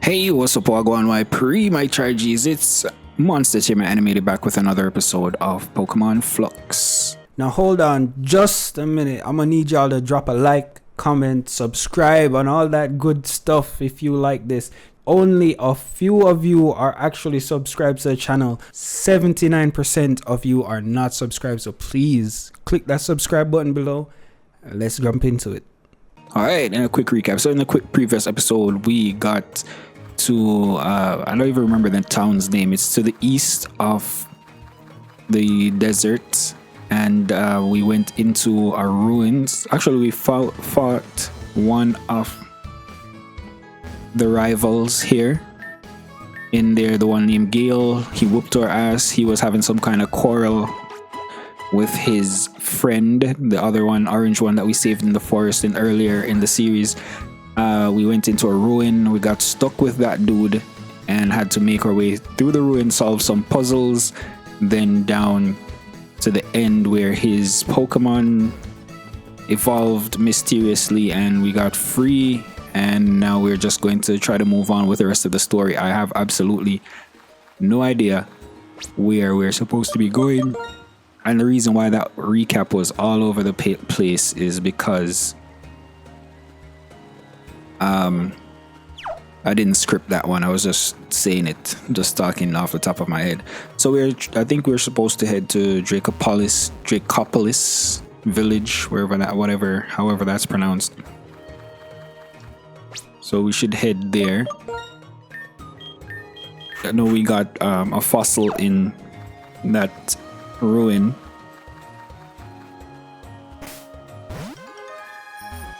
Hey, what's up, Wagwan? My my charges. It's MnstrTamerAnimated back with another episode of Pokemon Flux. Now hold on just a minute. I'm gonna need y'all to drop a like, comment, subscribe, and all that good stuff if you like this. Only a few of you are actually subscribed to the channel. 79% of you are not subscribed, so please click that subscribe button below. Let's jump into it. Alright, and a quick recap. So in the quick previous episode, we got to, I don't even remember the town's name. It's to the east of the desert, and we went into our ruins. Actually, we fought one of the rivals here. In there, the one named Gale, he whooped our ass. He was having some kind of quarrel with his friend, the other one, orange one that we saved in the forest and earlier in the series. We went into a ruin. We got stuck with that dude and had to make our way through the ruin, solve some puzzles, then down to the end where his Pokemon evolved mysteriously and we got free, and now we're just going to try to move on with the rest of the story. I have absolutely no idea where we're supposed to be going. And the reason why that recap was all over the place is because I didn't script that one. I was just saying it, just talking off the top of my head. So I think we're supposed to head to Dracopolis village, however that's pronounced. So we should head there. I know we got a fossil in that ruin,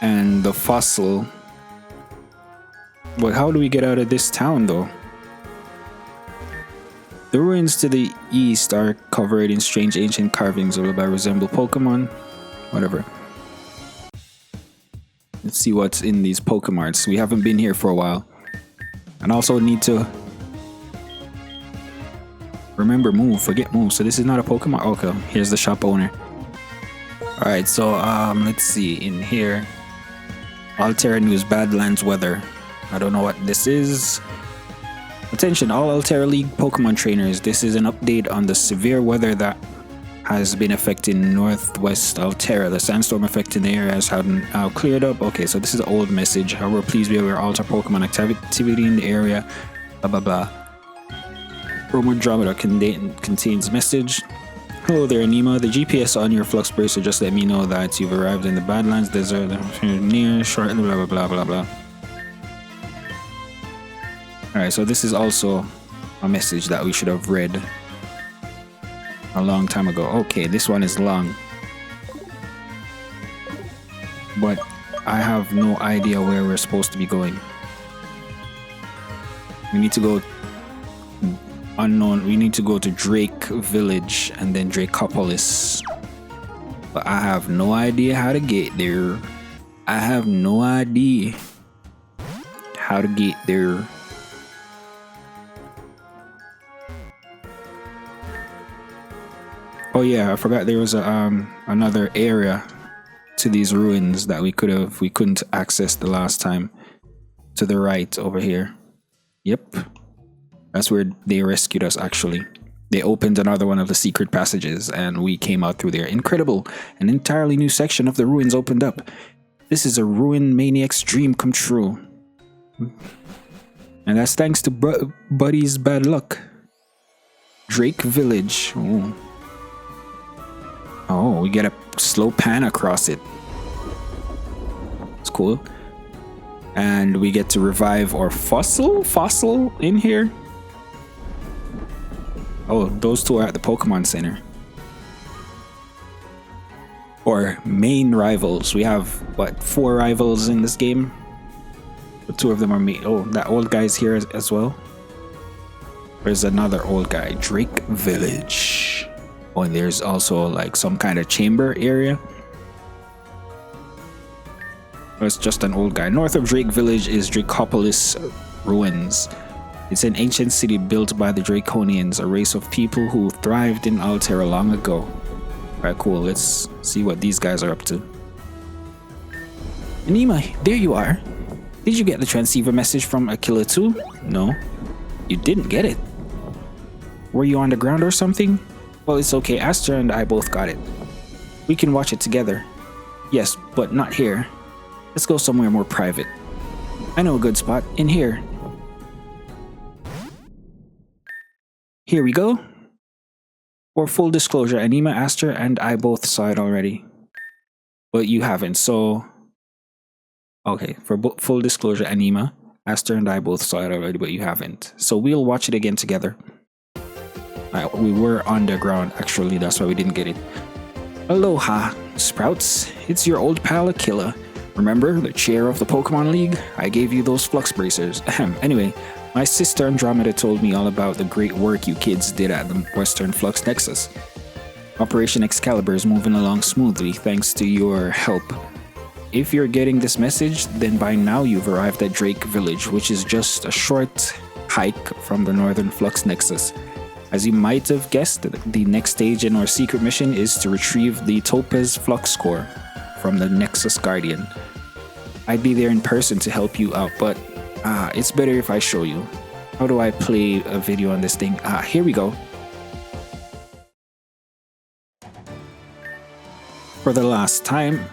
and the fossil. But how do we get out of this town though? The ruins to the east are covered in strange ancient carvings that resemble Pokemon. Whatever. Let's see what's in these Pokemarts. We haven't been here for a while, and also need to remember forget move. So this is not a Pokemon. Okay, here's the shop owner. Alright, so let's see in here. Altera News, Badlands weather. I don't know what this is. Attention all Altera League Pokemon trainers. This is an update on the severe weather that has been affecting northwest Altera. The sandstorm affecting the area has now cleared up. Okay, so this is an old message. However, please be aware Alter Pokemon activity in the area. Blah blah blah. Andromeda contains message. Hello there, Anima. The GPS on your Flux bracer just let me know that you've arrived in the Badlands Desert near shortly. Blah blah blah blah blah. Alright, so this is also a message that we should have read a long time ago. Okay, this one is long, but I have no idea where we're supposed to be going. We need to go unknown. We need to go to Drake Village and then Dracopolis, but I have no idea how to get there. I have no idea how to get there. Oh yeah, I forgot there was another area to these ruins that we couldn't access the last time. To the right over here. Yep. That's where they rescued us actually. They opened another one of the secret passages and we came out through there. Incredible. An entirely new section of the ruins opened up. This is a ruin maniac's dream come true. And that's thanks to Buddy's bad luck. Drake Village. Oh, we get a slow pan across it. It's cool. And we get to revive our fossil in here. Oh, those two are at the Pokemon Center. Or main rivals. We have, what, 4 rivals in this game? The 2 of them are main. Oh, that old guy's here as well. There's another old guy. Drake Village. Oh, and there's also like some kind of chamber area. Oh, it's just an old guy. North of Drake Village is Dracopolis Ruins. It's an ancient city built by the Draconians, a race of people who thrived in Altera long ago. Alright, cool. Let's see what these guys are up to. Anima, there you are. Did you get the transceiver message from Aquila too? No. You didn't get it. Were you on the ground or something? Well, it's okay. Aster and I both got it. We can watch it together. Yes, but not here. Let's go somewhere more private. I know a good spot. In here. Here we go. For full disclosure, Anima, Aster, and I both saw it already. But you haven't, so... Okay, for full disclosure, Anima, Aster, and I both saw it already, but you haven't. So we'll watch it again together. We were on the ground, actually, that's why we didn't get it. Aloha, Sprouts. It's your old pal Aquila. Remember, the chair of the Pokemon League? I gave you those Flux bracers. Anyway, my sister Andromeda told me all about the great work you kids did at the Western Flux Nexus. Operation Excalibur is moving along smoothly thanks to your help. If you're getting this message, then by now you've arrived at Drake Village, which is just a short hike from the Northern Flux Nexus. As you might have guessed, the next stage in our secret mission is to retrieve the Topaz Flux core from the Nexus Guardian. I'd be there in person to help you out, but it's better if I show you. How do I play a video on this thing? Here we go. For the last time,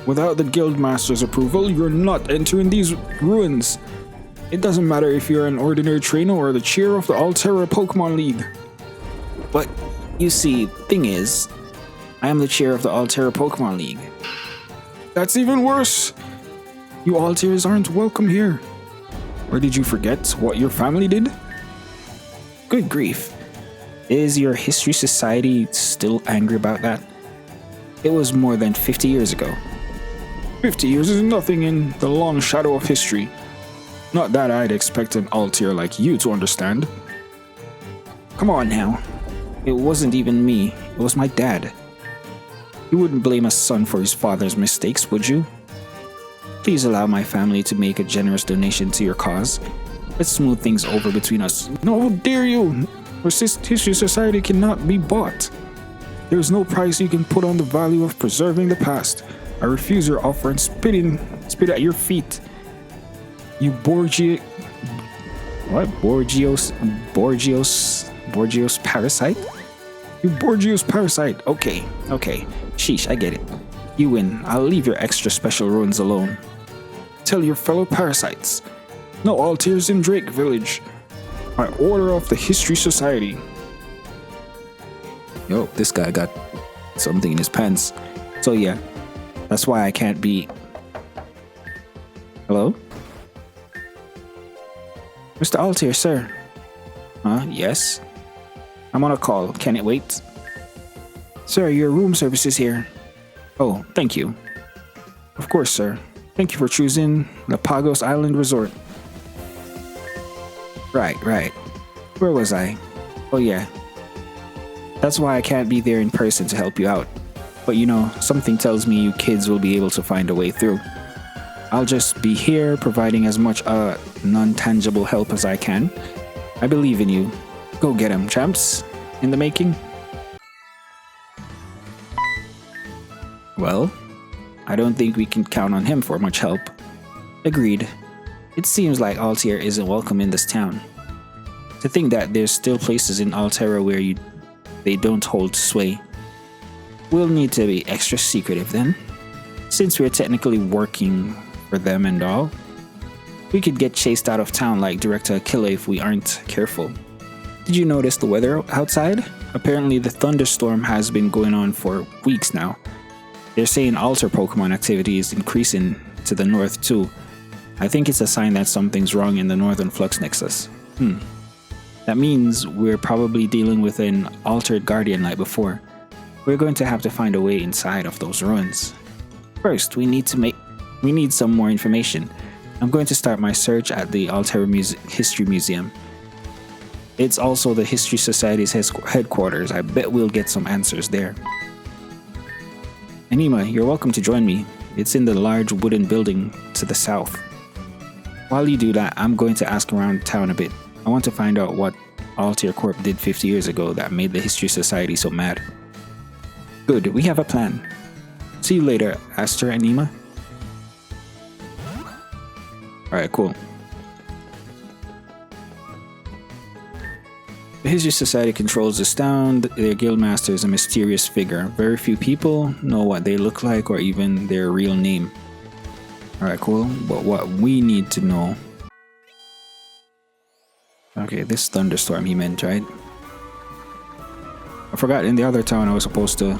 without the Guildmaster's approval, you're not entering these ruins. It doesn't matter if you're an ordinary trainer or the chair of the Altera Pokemon League. But, you see, thing is, I am the chair of the Altera Pokemon League. That's even worse! You Alteras aren't welcome here. Or did you forget what your family did? Good grief. Is your History Society still angry about that? It was more than 50 years ago. 50 years is nothing in the long shadow of history. Not that I'd expect an Altair like you to understand. Come on now. It wasn't even me, it was my dad. You wouldn't blame a son for his father's mistakes, would you? Please allow my family to make a generous donation to your cause. Let's smooth things over between us. No, how dare you! Our History Society cannot be bought. There is no price you can put on the value of preserving the past. I refuse your offer and spit at your feet. You Borgios parasite? You Borgios parasite. Okay. Sheesh, I get it. You win. I'll leave your extra special ruins alone. Tell your fellow parasites. No Altairs in Drake Village. By order of the History Society. Yo, this guy got something in his pants. So yeah, that's why I can't be... Hello? Mr. Altair, sir. Yes? I'm on a call. Can it wait? Sir, your room service is here. Oh, thank you. Of course, sir. Thank you for choosing the Pagos Island Resort. Right. Where was I? Oh yeah. That's why I can't be there in person to help you out. But you know, something tells me you kids will be able to find a way through. I'll just be here providing as much non-tangible help as I can. I believe in you. Go get 'em, champs. In the making. Well, I don't think we can count on him for much help. Agreed. It seems like Altair isn't welcome in this town. To think that there's still places in Altera where they don't hold sway. We'll need to be extra secretive then. Since we're technically working for them and all, we could get chased out of town like Director Aquila if we aren't careful. Did you notice the weather outside? Apparently the thunderstorm has been going on for weeks now. They're saying altar Pokemon activity is increasing to the north too. I think it's a sign that something's wrong in the Northern Flux Nexus. That means we're probably dealing with an altered guardian like before. We're going to have to find a way inside of those ruins. First, we need some more information. I'm going to start my search at the Altera History Museum. It's also the History Society's headquarters. I bet we'll get some answers there. Anima, you're welcome to join me. It's in the large wooden building to the south. While you do that, I'm going to ask around town a bit. I want to find out what Altair Corp did 50 years ago that made the History Society so mad. Good, we have a plan. See you later, Aster and Nima. Alright, cool. The History Society controls this town. Their guildmaster is a mysterious figure. Very few people know what they look like or even their real name. Alright, cool. But what we need to know... Okay, this thunderstorm he meant, right? I forgot in the other town I was supposed to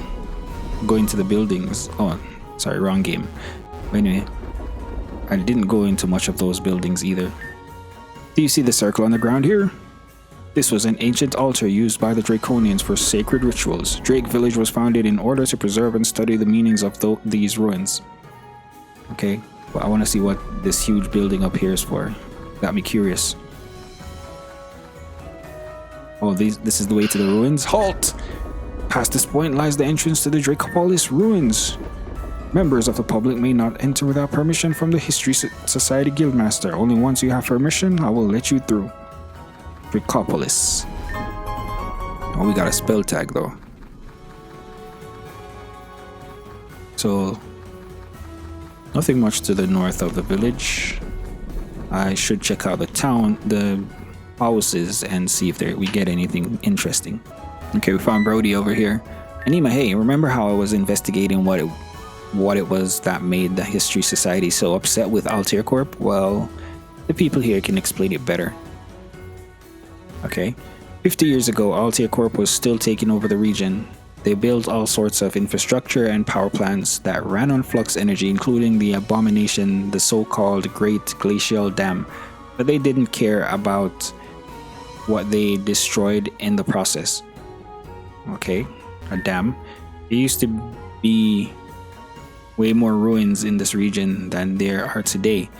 go into the buildings. Oh, sorry, wrong game. But anyway, I didn't go into much of those buildings either. Do you see the circle on the ground here? This was an ancient altar used by the Draconians for sacred rituals. Drake Village was founded in order to preserve and study the meanings of these ruins. Okay, well, I want to see what this huge building up here is for. Got me curious. Oh, this is the way to the ruins? Halt! Past this point lies the entrance to the Dracopolis ruins. Members of the public may not enter without permission from the History Society Guildmaster. Only once you have permission, I will let you through. Dracopolis. Oh, we got a spell tag though. So, nothing much to the north of the village. I should check out the town, the houses, and see if we get anything interesting. Okay, we found Brody over here. Anima, hey, remember how I was investigating what it was that made the History Society so upset with Altair Corp? Well, the people here can explain it better. Okay, 50 years ago, Altair Corp was still taking over the region. They built all sorts of infrastructure and power plants that ran on flux energy, including the abomination, the so-called Great Glacial Dam. But they didn't care about what they destroyed in the process. Okay, a dam. There used to be way more ruins in this region than there are today.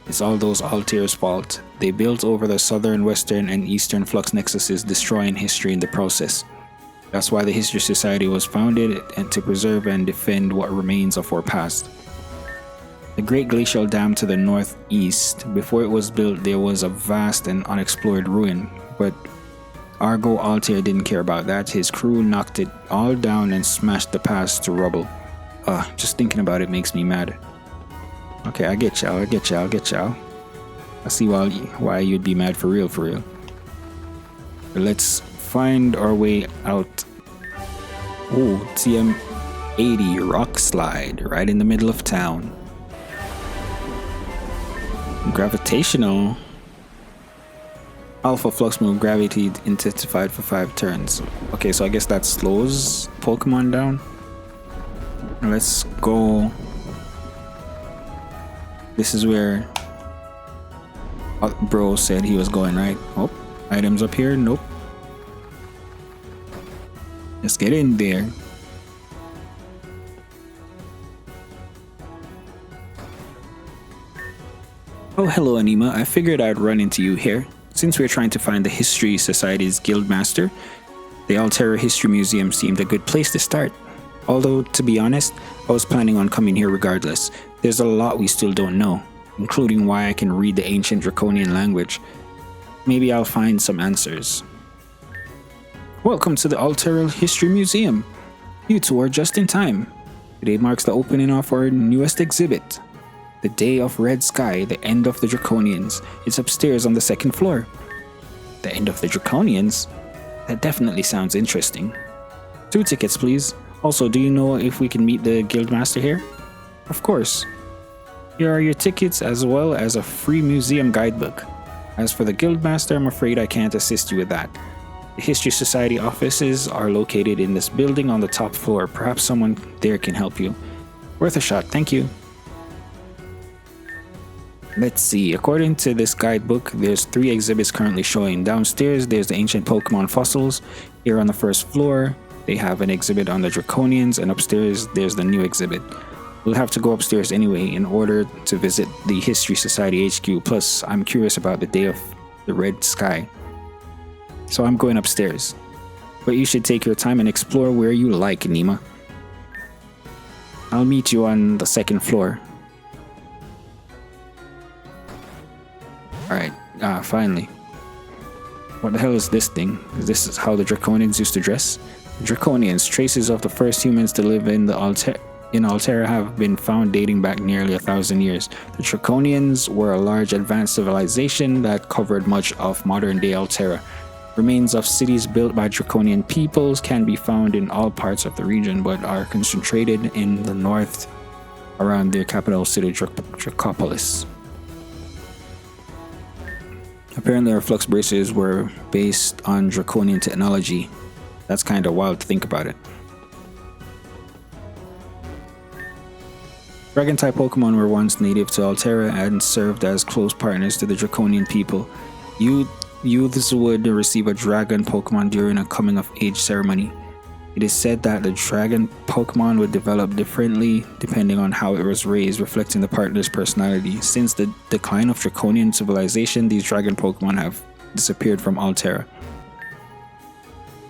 It's all those Altair's fault. They built over the southern, western, and eastern flux nexuses, destroying history in the process. That's why the History Society was founded, and to preserve and defend what remains of our past. The Great Glacial Dam to the northeast, before it was built, there was a vast and unexplored ruin, but Argo Altair didn't care about that. His crew knocked it all down and smashed the past to rubble. Just thinking about it makes me mad. Okay, I get y'all. I see why you'd be mad for real. But let's find our way out. Oh, TM80 rock slide right in the middle of town. Gravitational. Alpha Flux move, gravity intensified for 5 turns. Okay, so I guess that slows Pokemon down. Let's go. This is where bro said he was going, right? Oh, items up here? Nope. Let's get in there. Oh, hello Anima. I figured I'd run into you here. Since we're trying to find the History Society's Guildmaster, the Altera History Museum seemed a good place to start. Although, to be honest, I was planning on coming here regardless. There's a lot we still don't know, including why I can read the ancient Draconian language. Maybe I'll find some answers. Welcome to the Altera History Museum. You two are just in time. Today marks the opening of our newest exhibit. The Day of Red Sky, the End of the Draconians. It's upstairs on the 2nd floor. The End of the Draconians? That definitely sounds interesting. 2 tickets, please. Also, do you know if we can meet the Guildmaster here? Of course. Here are your tickets as well as a free museum guidebook. As for the Guildmaster, I'm afraid I can't assist you with that. The History Society offices are located in this building on the top floor. Perhaps someone there can help you. Worth a shot, thank you. Let's see, according to this guidebook, there's 3 exhibits currently showing. Downstairs, there's the ancient Pokemon fossils. Here on the 1st floor, they have an exhibit on the Draconians, and upstairs, there's the new exhibit. We'll have to go upstairs anyway in order to visit the History Society HQ. Plus, I'm curious about the Day of the Red Sky. So I'm going upstairs. But you should take your time and explore where you like, Nima. I'll meet you on the 2nd floor. Alright, finally. What the hell is this thing? This is how the Draconians used to dress? Draconians, traces of the first humans to live in the in Altera have been found dating back nearly 1,000 years. The Draconians were a large advanced civilization that covered much of modern-day Altera. Remains of cities built by Draconian peoples can be found in all parts of the region, but are concentrated in the north around their capital city, Dracopolis. Apparently our Flux braces were based on Draconian technology. That's kind of wild to think about it. Dragon-type Pokemon were once native to Altera and served as close partners to the Draconian people. Youths would receive a dragon Pokemon during a coming-of-age ceremony. It is said that the dragon Pokemon would develop differently depending on how it was raised, reflecting the partner's personality. Since the decline of Draconian civilization, these dragon Pokemon have disappeared from Altera.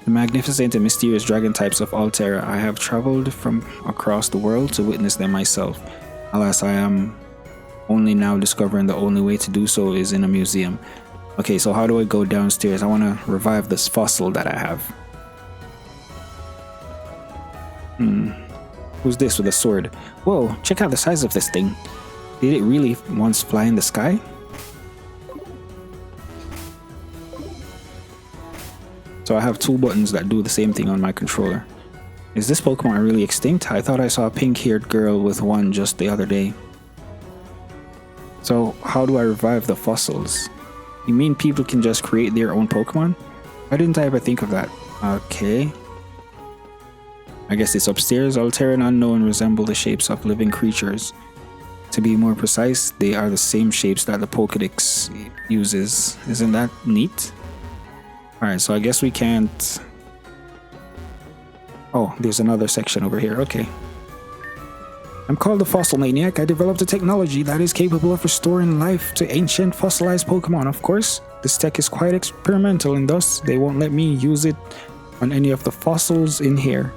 The magnificent and mysterious dragon types of Altera. I have traveled from across the world to witness them myself. Alas, I am only now discovering the only way to do so is in a museum. Okay, so how do I go downstairs? I want to revive this fossil that I have. Who's this with a sword? Whoa, check out the size of this thing. Did it really once fly in the sky? So I have two buttons that do the same thing on my controller. Is this Pokemon really extinct? I thought I saw a pink-haired girl with one just the other day. So how do I revive the fossils? You mean people can just create their own Pokemon? Why didn't I ever think of that? Okay. I guess it's upstairs. Altera and Unknown resemble the shapes of living creatures. To be more precise, they are the same shapes that the Pokedex uses. Isn't that neat? Alright, so I guess we can't... Oh, there's another section over here. Okay. I'm called the Fossil Maniac. I developed a technology that is capable of restoring life to ancient fossilized Pokemon. Of course, this tech is quite experimental and thus they won't let me use it on any of the fossils in here.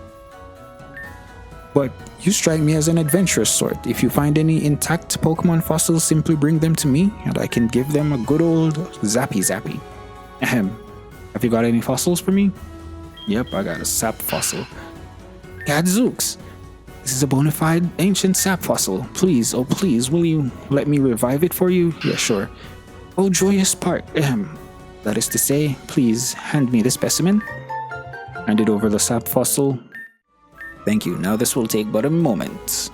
But you strike me as an adventurous sort. If you find any intact Pokemon fossils, simply bring them to me and I can give them a good old zappy. Ahem. Have you got any fossils for me? Yep, I got a sap fossil. Gadzooks! This is a bona fide ancient sap fossil. Please, oh please, will you let me revive it for you? Yeah, sure. Oh, joyous part. That is to say, please hand me the specimen. Handed over the sap fossil. Thank you. Now this will take but a moment.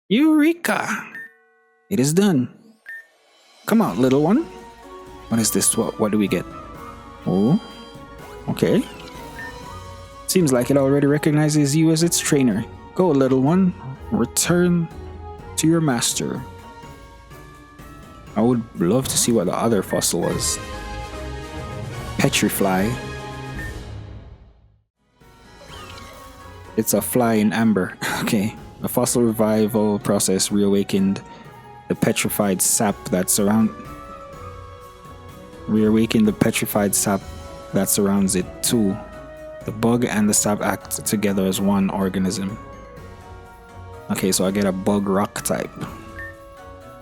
Eureka! It is done. Come out, little one. What is this? What do we get? Oh, okay. Seems like it already recognizes you as its trainer. Go, little one. Return to your master. I would love to see what the other fossil was. Petrifly. It's a fly in amber. Okay. The fossil revival process reawakened the petrified sap that surrounds it too. The bug and the sap act together as one organism. Okay, so I get a bug rock type.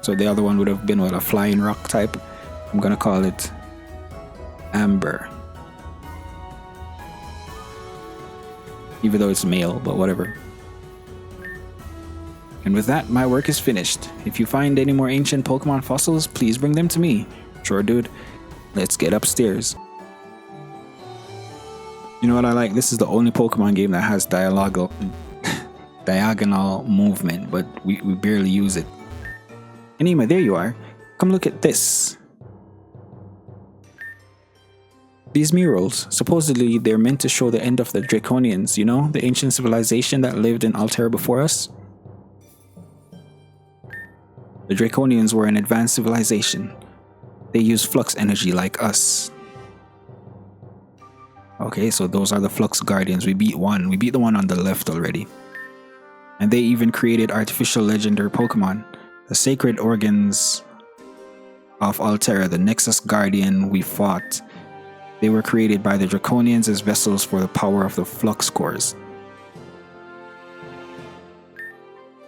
So the other one would have been what, a flying rock type. I'm gonna call it Amber. Even though it's male, but whatever. And with that, my work is finished. If you find any more ancient Pokemon fossils, please bring them to me. Sure, dude. Let's get upstairs. You know what I like? This is the only Pokemon game that has diagonal movement, but we barely use it. Anima, there you are. Come look at this. These murals, supposedly they're meant to show the end of the Draconians, you know? The ancient civilization that lived in Altera before us. The Draconians were an advanced civilization. They use flux energy like us. Okay, so those are the Flux Guardians. We beat one. We beat the one on the left already. And they even created artificial legendary Pokemon. The sacred organs of Altera, the Nexus Guardian we fought. They were created by the Draconians as vessels for the power of the Flux cores.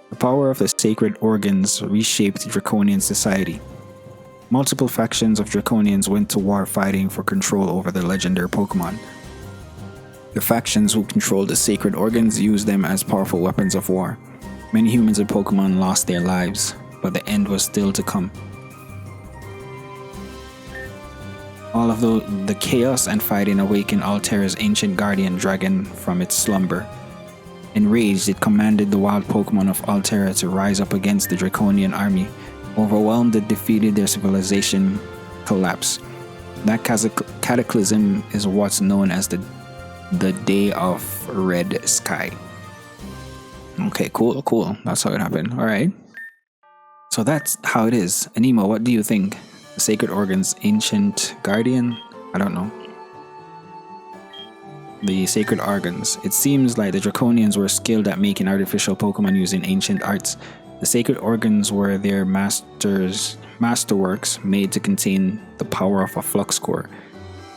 The power of the sacred organs reshaped Draconian society. Multiple factions of Draconians went to war fighting for control over the legendary Pokemon. The factions who controlled the sacred organs used them as powerful weapons of war. Many humans and Pokemon lost their lives, but the end was still to come. All of the chaos and fighting awakened Altera's ancient guardian dragon from its slumber. Enraged, it commanded the wild Pokemon of Altera to rise up against the Draconian army. Overwhelmed, it defeated their civilization collapse. That cataclysm is what's known as the Day of Red Sky. Okay, cool. That's how it happened. Alright. So that's how it is. Anima, what do you think? The sacred organs, ancient guardian? I don't know. The sacred organs. It seems like the Draconians were skilled at making artificial Pokemon using ancient arts. The sacred organs were their masterworks made to contain the power of a Flux core.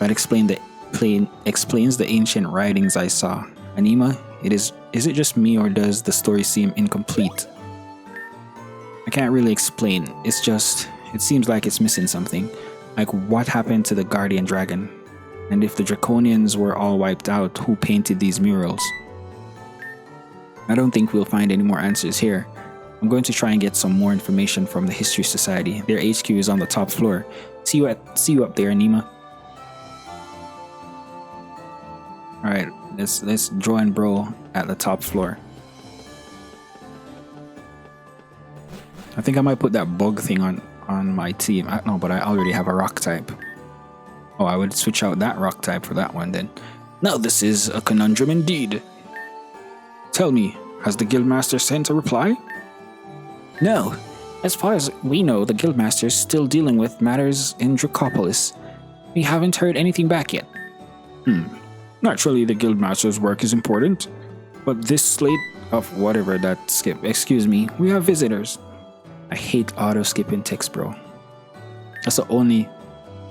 That explains the ancient writings I saw. Anima, is it just me or does the story seem incomplete? I can't really explain. It seems like it's missing something. Like what happened to the guardian dragon? And if the Draconians were all wiped out, who painted these murals? I don't think we'll find any more answers here. I'm going to try and get some more information from the History Society. Their HQ is on the top floor. See you up there, Anima. Alright, let's join bro at the top floor. I think I might put that bug thing on my team. No, but I already have a rock type. Oh, I would switch out that rock type for that one then. Now this is a conundrum indeed. Tell me, has the Guildmaster sent a reply? No. As far as we know, the Guildmaster is still dealing with matters in Dracopolis. We haven't heard anything back yet. Naturally, the Guildmaster's work is important, but this slate of whatever that skip. Excuse me, we have visitors. I hate auto-skipping text, bro. That's the only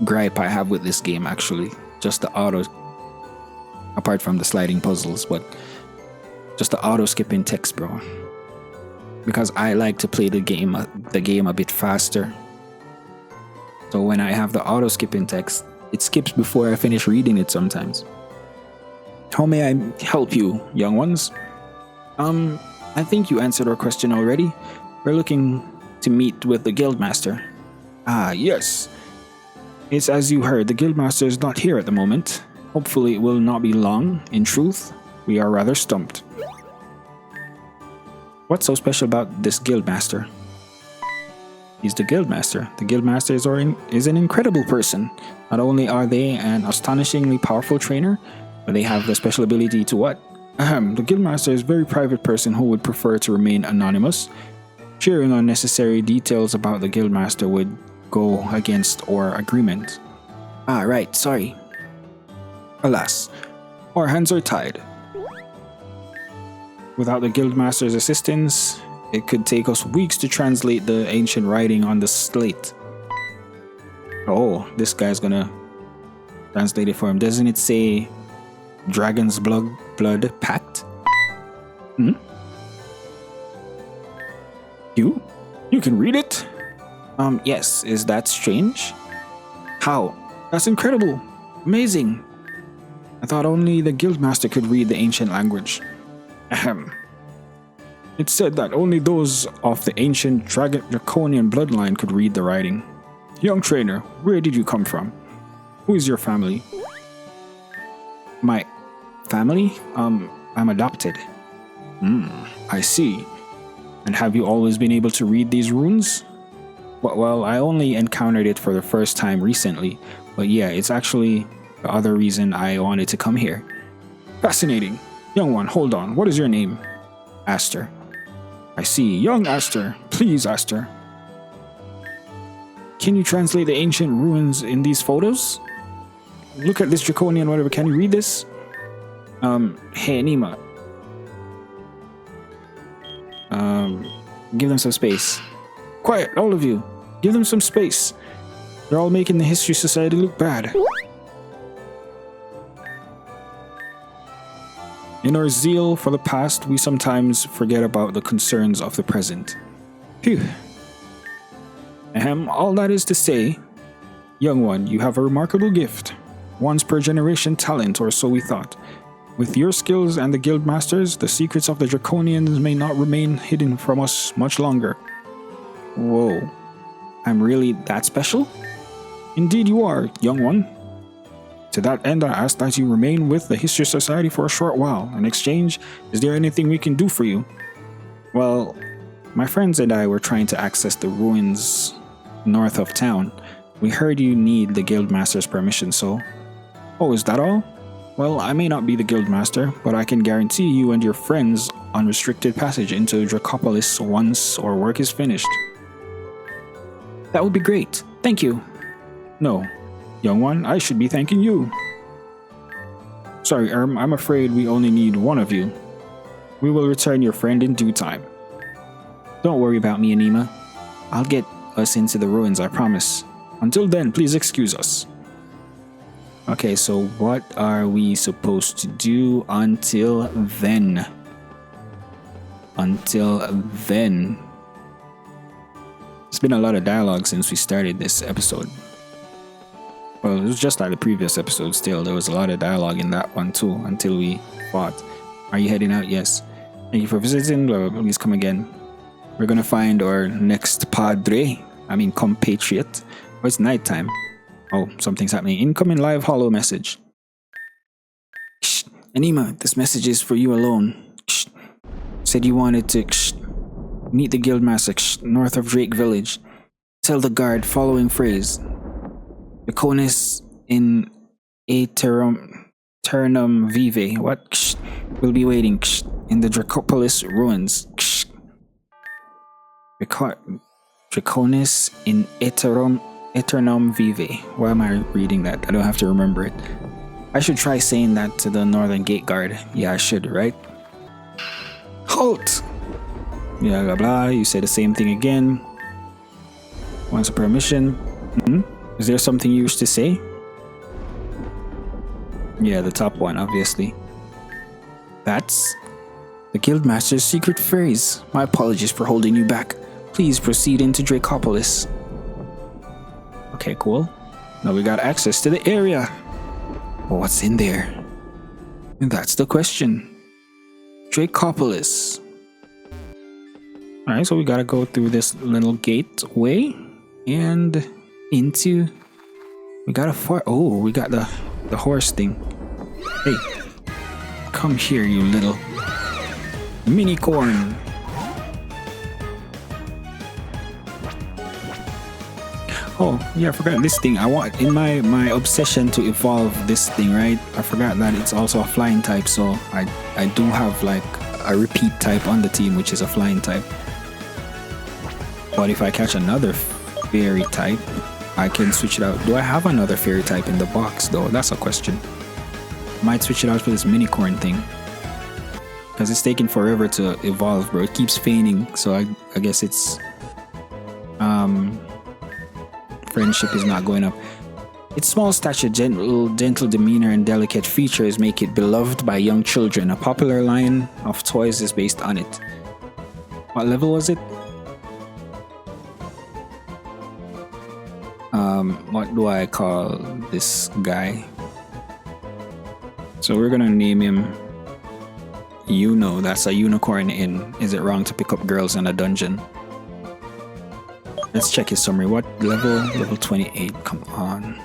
gripe I have with this game, actually. Just the auto, apart from the sliding puzzles, but just the auto-skipping text, bro. Because I like to play the game a bit faster. So when I have the auto-skipping text, it skips before I finish reading it sometimes. How may I help you, young ones? I think you answered our question already. We're looking to meet with the Guildmaster. Ah, yes. It's as you heard, the Guildmaster is not here at the moment. Hopefully it will not be long. In truth, we are rather stumped. What's so special about this Guildmaster? He's the Guildmaster. The Guildmaster is an incredible person. Not only are they an astonishingly powerful trainer, but they have the special ability to what? The Guildmaster is a very private person who would prefer to remain anonymous. Sharing unnecessary details about the Guildmaster would go against our agreement. Ah, right, sorry. Alas, our hands are tied. Without the Guildmaster's assistance, it could take us weeks to translate the ancient writing on the slate. Oh, this guy's gonna translate it for him. Doesn't it say Dragon's Blood Pact? You can read it? Yes, is that strange? How? That's incredible. Amazing. I thought only the Guildmaster could read the ancient language. Ahem. It said that only those of the ancient draconian bloodline could read the writing. Young trainer, where did you come from? Who is your family? My family? I'm adopted. I see. And have you always been able to read these runes? Well, I only encountered it for the first time recently, but yeah, it's actually the other reason I wanted to come here. Fascinating. Young one, hold on. What is your name? Aster. I see. Young Aster. Please, Aster. Can you translate the ancient runes in these photos? Look at this draconian whatever. Can you read this? Hey, Anima. Give them some space. Quiet, all of you. Give them some space. They're all making the History Society look bad. In our zeal for the past, we sometimes forget about the concerns of the present. Phew. All that is to say, young one, you have a remarkable gift. Once per generation talent, or so we thought. With your skills and the guild masters, the secrets of the Draconians may not remain hidden from us much longer. Whoa. I'm really that special? Indeed you are, young one. To that end, I ask that you remain with the History Society for a short while. In exchange, is there anything we can do for you? Well, my friends and I were trying to access the ruins north of town. We heard you need the Guildmaster's permission, so... Oh, is that all? Well, I may not be the Guildmaster, but I can guarantee you and your friends unrestricted passage into Dracopolis once our work is finished. That would be great. Thank you. No, young one, I should be thanking you. Sorry, I'm afraid we only need one of you. We will return your friend in due time. Don't worry about me, Anima. I'll get us into the ruins, I promise. Until then, please excuse us. Okay, so what are we supposed to do until then? Until then. It's been a lot of dialogue since we started this episode. Well, it was just like the previous episode still. There was a lot of dialogue in that one too, until we fought. Are you heading out? Yes. Thank you for visiting. Please come again. We're gonna find our next compatriot. Oh, it's nighttime. Oh, something's happening. Incoming live holo message. Shh. Anima, this message is for you alone. Shh. Said you wanted to meet the guildmaster north of Drake Village. Tell the guard following phrase. Draconis in Aeternum Vive. What? We'll be waiting in the Dracopolis ruins. Draconis in Aeternum Vive. Why am I reading that? I don't have to remember it. I should try saying that to the northern gate guard. Yeah, I should, right? Halt! Yeah, blah blah. You say the same thing again. Wants a permission. Is there something you wish to say? Yeah, the top one, obviously. That's the Guildmaster's secret phrase. My apologies for holding you back. Please proceed into Dracopolis. Okay, cool. Now we got access to the area. What's in there? And that's the question. Dracopolis. Alright, so we gotta go through this little gateway and into... We got we got the horse thing. Hey, come here, you little mini corn. Oh, yeah, I forgot this thing. I want in my obsession to evolve this thing, right? I forgot that it's also a flying type, so I do have like a repeat type on the team, which is a flying type. But if I catch another fairy type, I can switch it out. Do I have another fairy type in the box though? That's a question. Might switch it out for this mini corn thing. Because it's taking forever to evolve, bro. It keeps feigning, so I guess it's friendship is not going up. Its small stature, gentle demeanor, and delicate features make it beloved by young children. A popular line of toys is based on it. What level was it? What do I call this guy? So we're gonna name him that's a unicorn in Is It Wrong to Pick Up Girls in a Dungeon? Let's check his summary. What level? Level 28. Come on.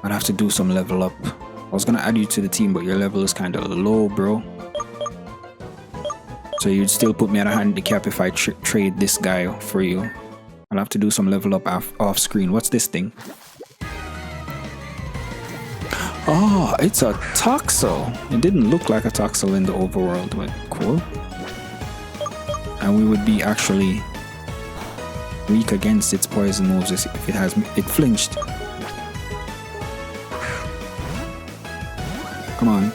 I'd have to do some level up. I was gonna add you to the team, but your level is kind of low, bro. So you'd still put me at a handicap if I trade this guy for you. I'll have to do some level up off screen. What's this thing? Oh, it's a Toxel. It didn't look like a Toxel in the overworld, but cool. And we would be actually weak against its poison moves if it flinched. Come on.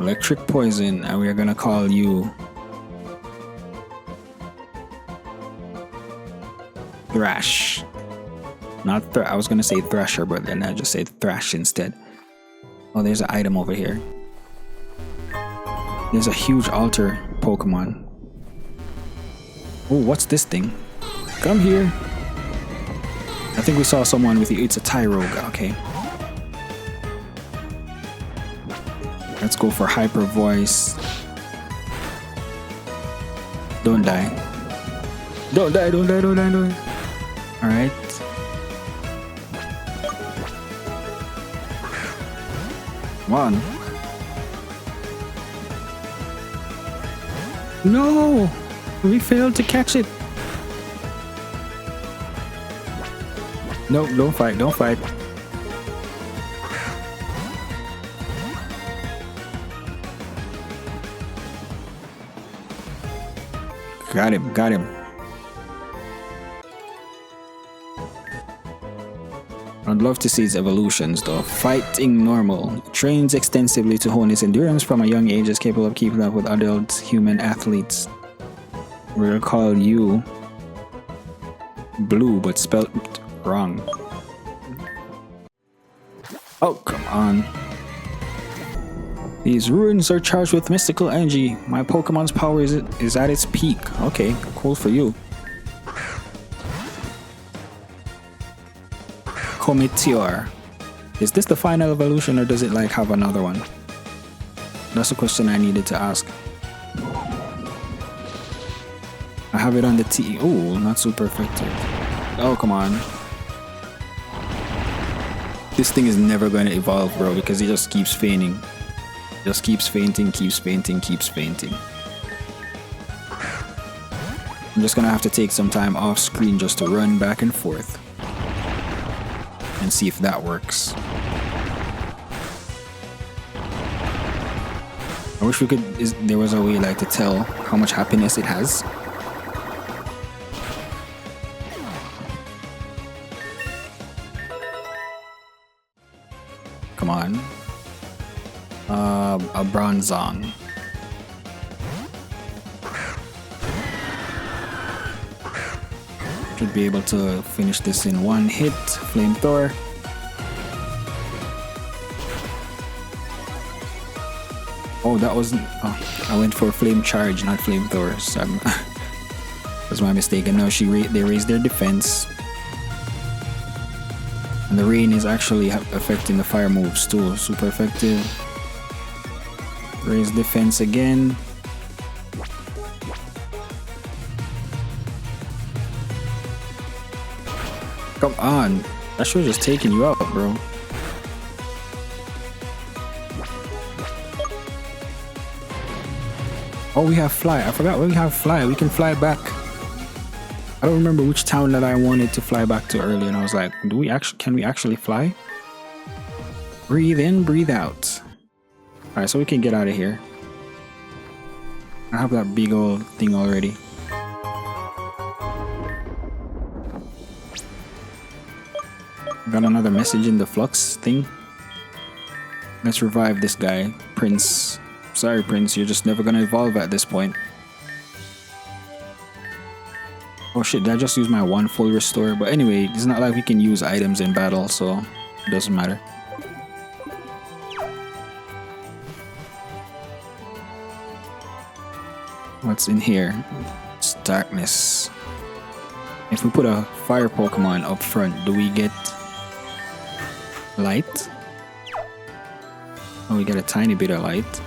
Electric poison, and we're gonna call you Thrash. Not I was gonna say Thrasher, but then I just said Thrash instead. Oh, there's an item over here. There's a huge altar Pokemon. Oh, what's this thing? Come here. I think we saw someone with you. It's a Tyrogue. Okay. Let's go for Hyper Voice. Don't die. Don't die, don't die, don't die, don't die. Alright. Come on. No! We failed to catch it. No, don't fight, don't fight. Got him, got him. I'd love to see its evolutions though. Fighting normal. Trains extensively to hone its endurance from a young age, is capable of keeping up with adult human athletes. We're gonna call you Blue, but spelled wrong. Oh, come on. These ruins are charged with mystical energy. My Pokemon's power is at its peak. Okay, cool for you. Cometior. Is this the final evolution or does it like have another one? That's a question I needed to ask. I have it on the T. Oh, not super effective. Oh, come on. This thing is never going to evolve, bro, because it just keeps fainting. Just keeps fainting, keeps fainting, keeps fainting. I'm just gonna have to take some time off screen just to run back and forth and see if that works. I wish we could, there was a way like to tell how much happiness it has. Come on. A Bronzong. Should be able to finish this in one hit. Flamethrower. Oh, that wasn't. Oh, I went for Flame Charge, not Flamethrower. So that's my mistake. And now they raised their defense. And the rain is actually affecting the fire moves too. Super effective. Raise defense again. Come on. I should have just taken you out, bro. Oh, we have fly. I forgot we have fly. We can fly back. I don't remember which town that I wanted to fly back to earlier, and I was like, can we actually fly? Breathe in, breathe out. Alright, so we can get out of here. I have that big old thing already. Got another message in the Flux thing. Let's revive this guy, Prince. Sorry, Prince, you're just never gonna evolve at this point. Oh shit, did I just use my one full restore? But anyway, it's not like we can use items in battle, so it doesn't matter. What's in here? It's darkness. If we put a fire Pokemon up front, do we get light? Oh, we get a tiny bit of light.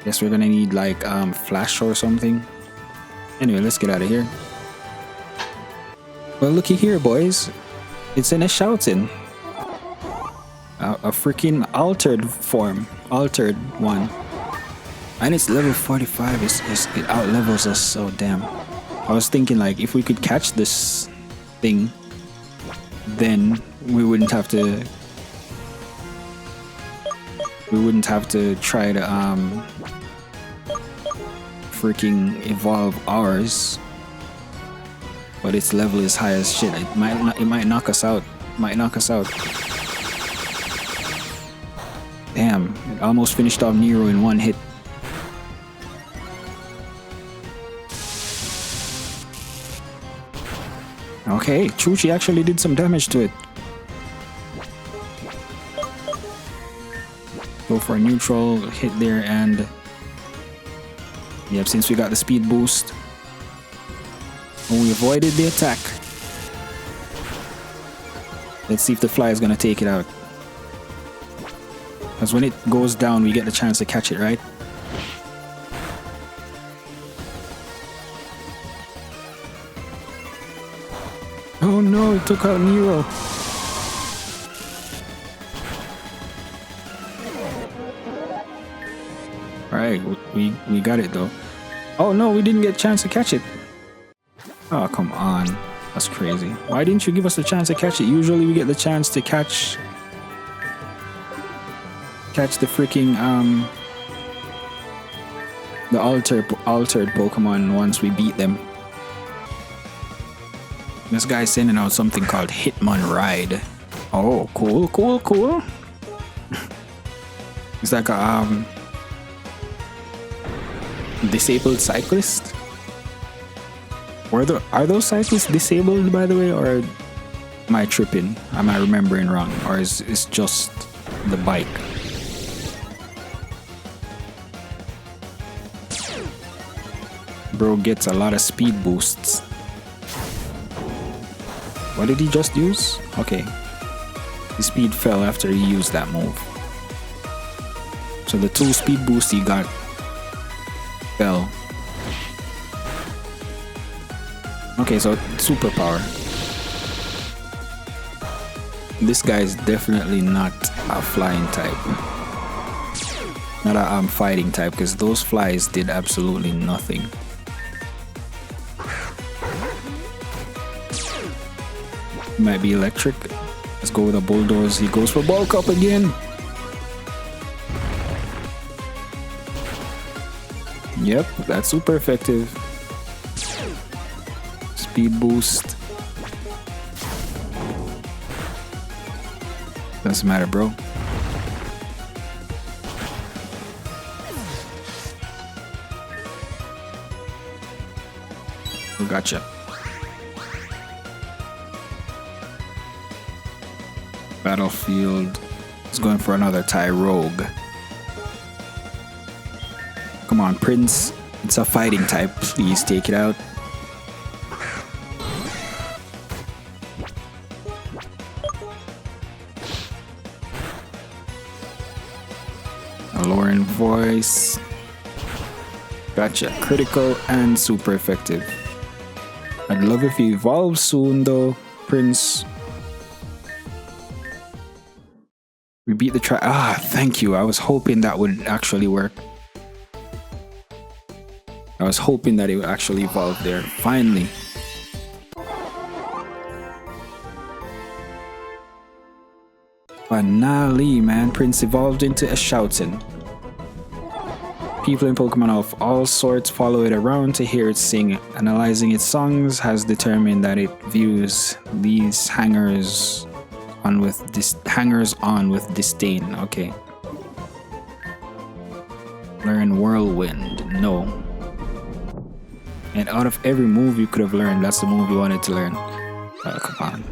Guess we're gonna need like flash or something. Anyway, let's get out of here. Well, looky here, boys. It's in a shouting. A freaking altered form. Altered one. And it's level 45. It outlevels us, so damn. I was thinking like if we could catch this thing, then we wouldn't have to try to freaking evolve ours. But its level is high as shit. It might knock us out. Damn, it almost finished off Nero in one hit. Okay, Chuchi actually did some damage to it. Go for a neutral hit there, and yep, since we got the speed boost, we avoided the attack. Let's see if the fly is gonna take it out. Because when it goes down, we get the chance to catch it, right? Oh no, it took out Nero. Alright, we got it though. Oh no, we didn't get a chance to catch it. Oh, come on. That's crazy. Why didn't you give us a chance to catch it? Usually we get the chance to catch the freaking the altered Pokemon once we beat them. This guy's sending out something called Hitmonride. Oh, cool. It's like a disabled cyclist. Are those cyclists disabled, by the way, or am I tripping? Am I remembering wrong, or is it's just the bike? Bro gets a lot of speed boosts. What did he just use? Okay, his speed fell after he used that move. So the 2 speed boosts he got fell. Okay, so superpower. This guy is definitely not a flying type. Not a fighting type, because those flies did absolutely nothing. Might be electric. Let's go with a bulldoze. He goes for bulk up again. Yep, that's super effective. Speed boost. Doesn't matter, bro. We gotcha. Battlefield is going for another Tyrogue. Come on, Prince. It's a fighting type. Please take it out. Alluring voice. Gotcha. Critical and super effective. I'd love if you evolve soon though, Prince. We beat the thank you. I was hoping that would actually work. I was hoping that it would actually evolve there. Finally. Finally, man. Prince evolved into a Shoutin. People in Pokemon of all sorts follow it around to hear it sing. Analyzing its songs has determined that it views these hangers on with disdain. Okay. Learn Whirlwind. No. And out of every move you could have learned, that's the move you wanted to learn. Come on.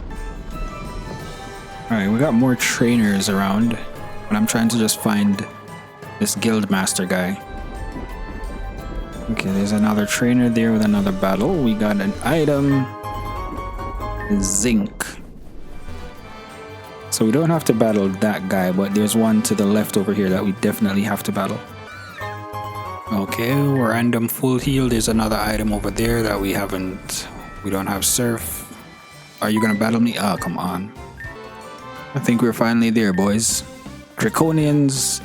Alright, we got more trainers around, but I'm trying to just find this Guildmaster guy. Okay, there's another trainer there with another battle. We got an item. Zinc. So we don't have to battle that guy, but there's one to the left over here that we definitely have to battle. Okay, we're random full heal. There's another item over there that we don't have surf. Are you gonna battle me? Oh, come on. I think we're finally there, boys. Draconians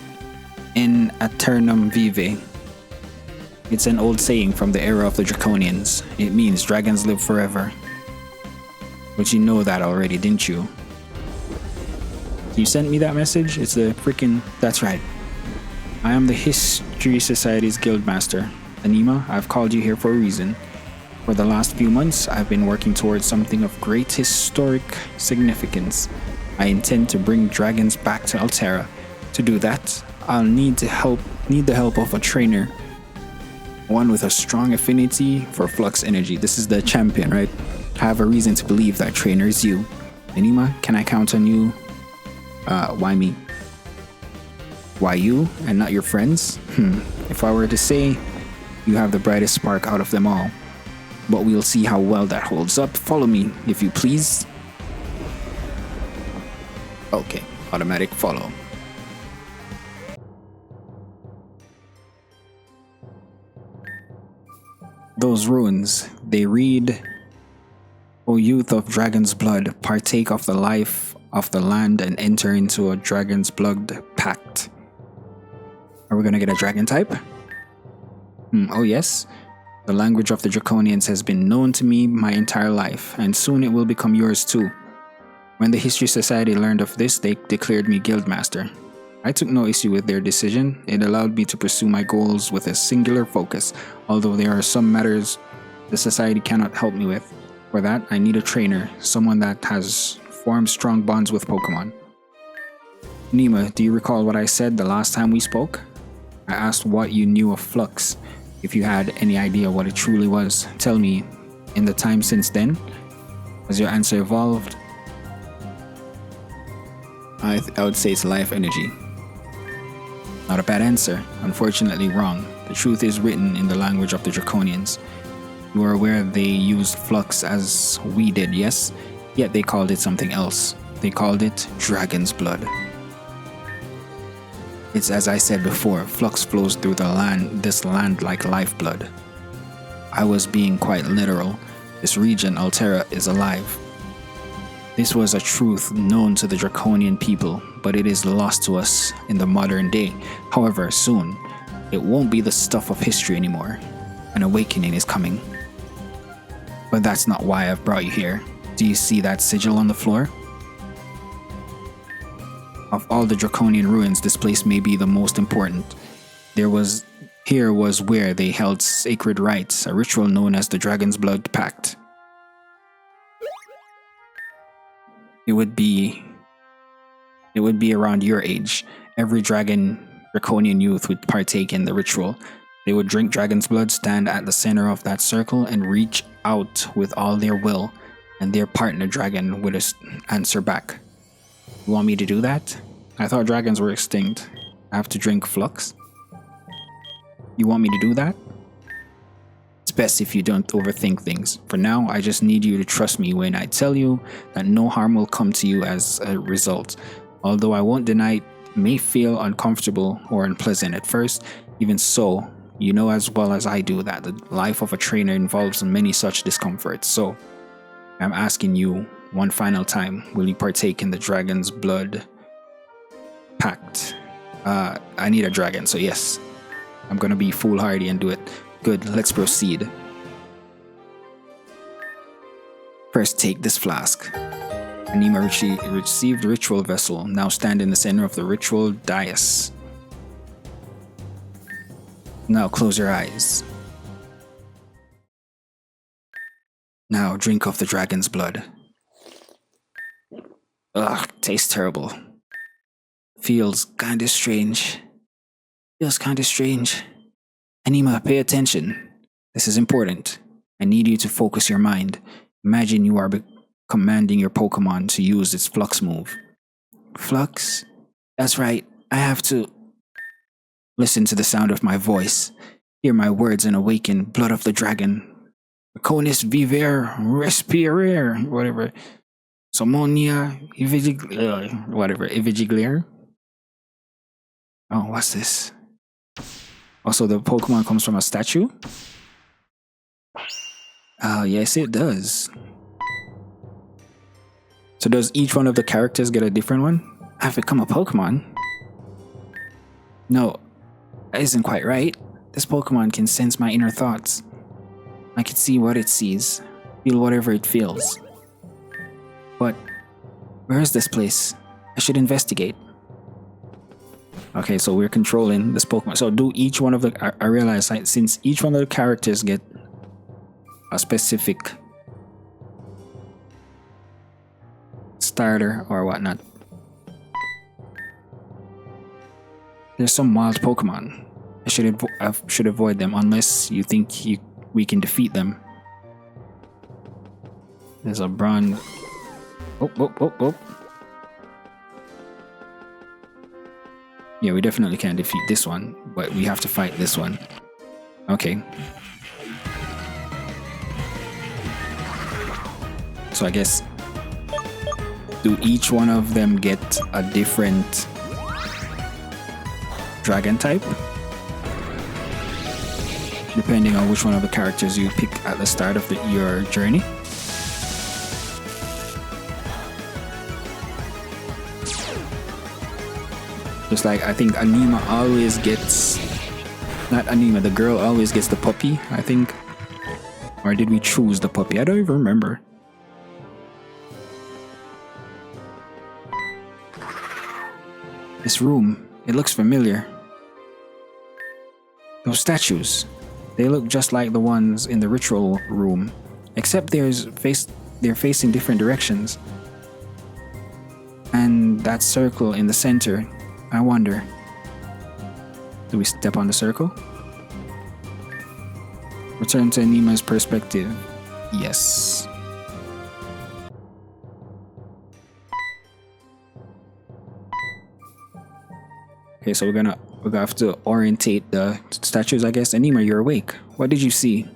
in Aeternum Vive. It's an old saying from the era of the Draconians. It means dragons live forever. But you know that already, didn't you? You sent me that message? It's the freaking... That's right. I am the History Society's Guildmaster. Anima, I've called you here for a reason. For the last few months, I've been working towards something of great historic significance. I intend to bring dragons back to Altera. To do that, I'll need the help of a trainer. One with a strong affinity for Flux energy. This is the champion, right? I have a reason to believe that trainer is you. Anima, can I count on you? Why me? Why you and not your friends? If I were to say, you have the brightest spark out of them all. But we'll see how well that holds up. Follow me, if you please. Okay, automatic follow. Those runes, they read, O youth of dragon's blood, partake of the life of the land and enter into a dragon's blood pact. Are we gonna get a dragon type? Oh yes. The language of the Draconians has been known to me my entire life, and soon it will become yours too. When the History Society learned of this, they declared me Guildmaster. I took no issue with their decision. It allowed me to pursue my goals with a singular focus, although there are some matters the Society cannot help me with. For that, I need a trainer, someone that has formed strong bonds with Pokemon. Nima, do you recall what I said the last time we spoke? I asked what you knew of Flux, if you had any idea what it truly was. Tell me, in the time since then, has your answer evolved? I would say it's life energy. Not a bad answer. Unfortunately wrong. The truth is written in the language of the Draconians. You are aware they used Flux as we did, yes? Yet they called it something else. They called it Dragon's Blood. It's as I said before, Flux flows through this land like lifeblood. I was being quite literal. This region, Altera, is alive. This was a truth known to the Draconian people, but it is lost to us in the modern day. However, soon, it won't be the stuff of history anymore. An awakening is coming. But that's not why I've brought you here. Do you see that sigil on the floor? Of all the Draconian ruins, this place may be the most important. Here was where they held sacred rites, a ritual known as the Dragon's Blood Pact. It would be around your age. Every Draconian youth would partake in the ritual. They would drink dragon's blood, stand at the center of that circle, and reach out with all their will, and their partner dragon would answer back. You want me to do that? I thought dragons were extinct. I have to drink Flux? You want me to do that? It's best if you don't overthink things. For now, I just need you to trust me when I tell you that no harm will come to you as a result. Although I won't deny it may feel uncomfortable or unpleasant at first, even so, you know as well as I do that the life of a trainer involves many such discomforts. So, I'm asking you one final time, will you partake in the Dragon's Blood Pact? I need a dragon, so yes. I'm gonna be foolhardy and do it. Good, let's proceed. First, take this flask. Anima received ritual vessel. Now stand in the center of the ritual dais. Now close your eyes. Now drink of the dragon's blood. Ugh, tastes terrible. Feels kinda strange. Anima, pay attention. This is important. I need you to focus your mind. Imagine you are commanding your Pokemon to use its Flux move. Flux? That's right. I have to... Listen to the sound of my voice. Hear my words and awaken blood of the dragon. Conus viver respirare, whatever. Somonia Ivigiglier. Oh, what's this? Also, the Pokemon comes from a statue? Oh, yes, it does. So does each one of the characters get a different one? I've become a Pokemon? No, that isn't quite right. This Pokemon can sense my inner thoughts. I can see what it sees, feel whatever it feels. But, where is this place? I should investigate. Okay, so we're controlling this Pokemon. So do each one of the... I realize since each one of the characters get a specific starter or whatnot. There's some wild Pokemon. I should avoid them unless you think we can defeat them. There's a bronze... Oh. Yeah, we definitely can't defeat this one, but we have to fight this one. Okay. So I guess, do each one of them get a different dragon type? Depending on which one of the characters you pick at the start of your journey. Just like I think Anima always gets, not Anima, the girl always gets the puppy, I think. Or did we choose the puppy? I don't even remember. This room, it looks familiar. Those statues, they look just like the ones in the ritual room, except they're facing different directions. And that circle in the center, I wonder, do we step on the circle? Return to Anima's perspective. Yes. Okay, so we're gonna have to orientate the statues, I guess. Anima, you're awake. What did you see?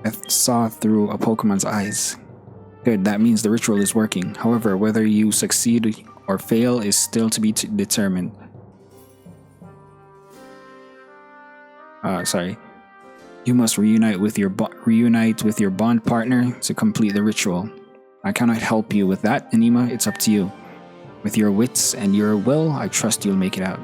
I saw through a Pokemon's eyes. Good, that means the ritual is working. However, whether you succeed or fail is still to be determined. Sorry. You must reunite with your bond partner to complete the ritual. I cannot help you with that, Anima. It's up to you. With your wits and your will, I trust you'll make it out.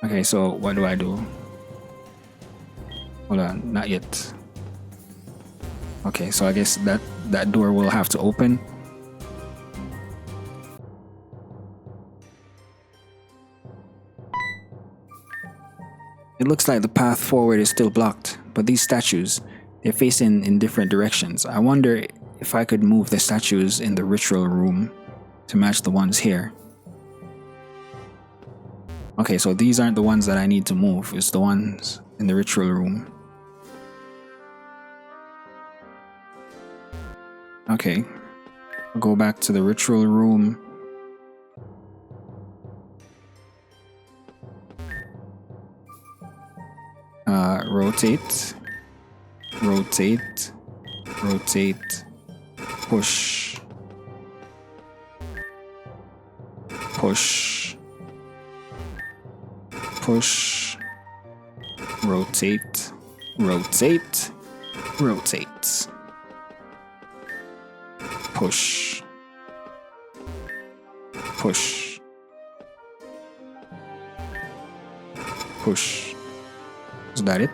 Okay, so what do I do? Hold on, not yet. Okay, so I guess that door will have to open. It looks like the path forward is still blocked, but these statues, they're facing in different directions. I wonder if I could move the statues in the ritual room to match the ones here. Okay, so these aren't the ones that I need to move, it's the ones in the ritual room. Okay, I'll go back to the ritual room. Rotate, rotate, rotate, push, push, push, rotate, rotate, rotate, push, push, push. Is that it?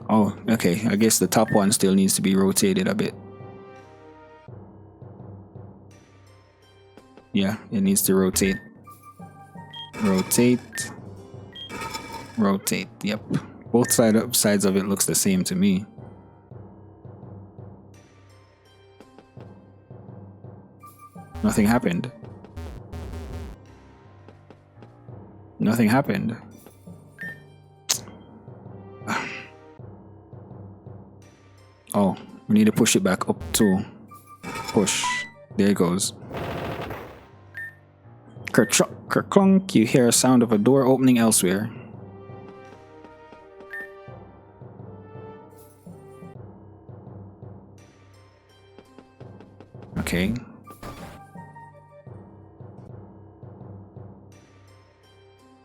Oh, okay. I guess the top one still needs to be rotated a bit. Yeah, it needs to rotate. Rotate. Rotate. Yep. Both sides of it looks the same to me. Nothing happened. Nothing happened. Oh, we need to push it back up too. Push. There it goes. Kerclunk, you hear a sound of a door opening elsewhere. Okay.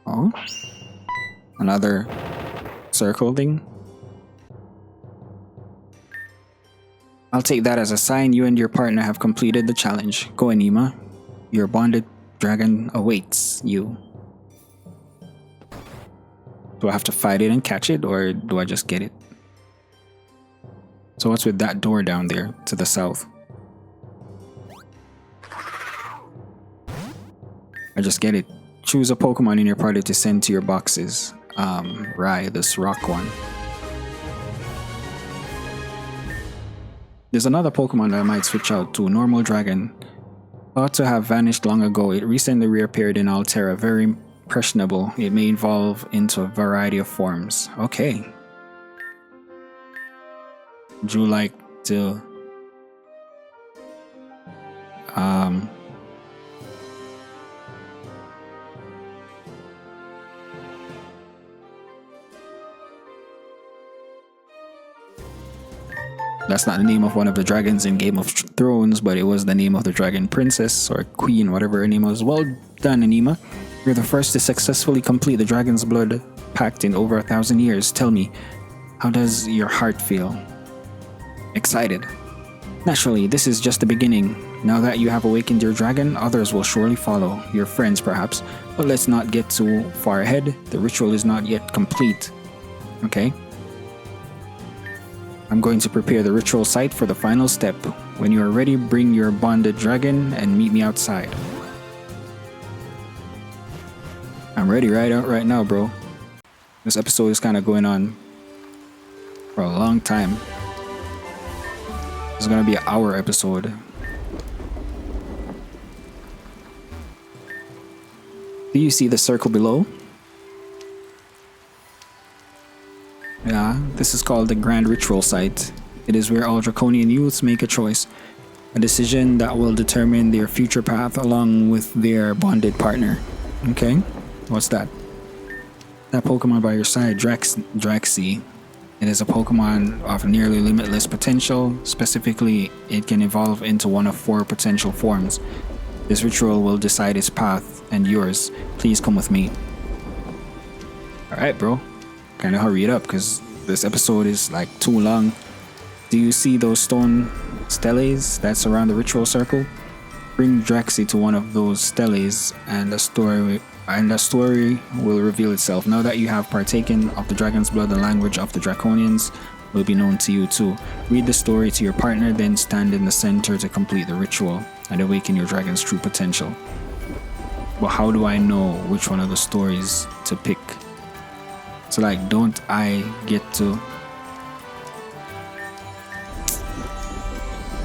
Oh. Another circle thing. I'll take that as a sign you and your partner have completed the challenge. Go, Anima. Your bonded dragon awaits you. Do I have to fight it and catch it, or do I just get it? So what's with that door down there to the south? I just get it. Choose a Pokemon in your party to send to your boxes. Right, this rock one. There's another Pokemon that I might switch out to, Normal Dragon. Thought to have vanished long ago, it recently reappeared in Altera, very impressionable. It may evolve into a variety of forms. Okay. Would you like to that's not the name of one of the dragons in Game of Thrones, but it was the name of the dragon princess or queen, whatever her name was. Well done, Anima. You're the first to successfully complete the Dragon's Blood Pact in over 1,000 years. Tell me, how does your heart feel? Excited. Naturally, this is just the beginning. Now that you have awakened your dragon, others will surely follow, your friends perhaps. But let's not get too far ahead. The ritual is not yet complete. Okay? I'm going to prepare the ritual site for the final step. When you are ready, bring your bonded dragon and meet me outside. I'm ready right now, bro. This episode is kind of going on for a long time. It's gonna be an hour episode. Do you see the circle below? Yeah, this is called the Grand Ritual Site. It is where all Draconian youths make a choice, a decision that will determine their future path along with their bonded partner. Okay, what's that? That Pokemon by your side, Draxi. It is a Pokemon of nearly limitless potential. Specifically, it can evolve into one of 4 potential forms. This ritual will decide its path and yours. Please come with me. Alright, bro. Kind of hurry it up because this episode is like too long. Do you see those stone steles that surround the ritual circle? Bring Draxi to one of those steles and the story will reveal itself. Now that you have partaken of the dragon's blood, the language of the Draconians will be known to you too. Read the story to your partner, then stand in the center to complete the ritual and awaken your dragon's true potential. But how do I know which one of the stories to pick? So like, don't I get to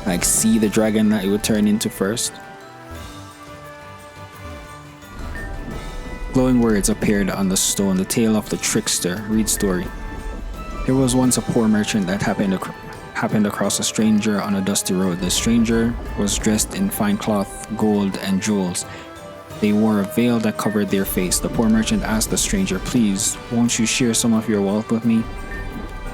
like see the dragon that it would turn into first? Glowing words appeared on the stone, the tale of the trickster. Read story. There was once a poor merchant that happened across a stranger on a dusty road. The stranger was dressed in fine cloth, gold, and jewels. They wore a veil that covered their face. The poor merchant asked the stranger, "Please, won't you share some of your wealth with me?"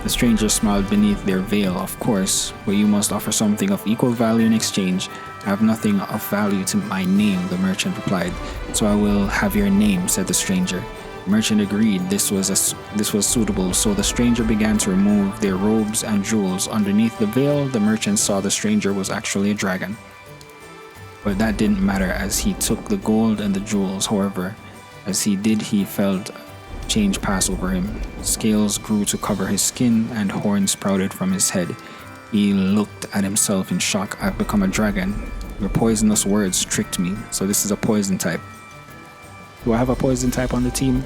The stranger smiled beneath their veil. "Of course, but you must offer something of equal value in exchange." "I have nothing of value to my name," the merchant replied. "So I will have your name," said the stranger. The merchant agreed this was suitable, so the stranger began to remove their robes and jewels. Underneath the veil, the merchant saw the stranger was actually a dragon. But that didn't matter as he took the gold and the jewels. However, as he did, he felt change pass over him. Scales grew to cover his skin and horns sprouted from his head. He looked at himself in shock. "I've become a dragon. Your poisonous words tricked me." So this is a poison type. Do I have a poison type on the team?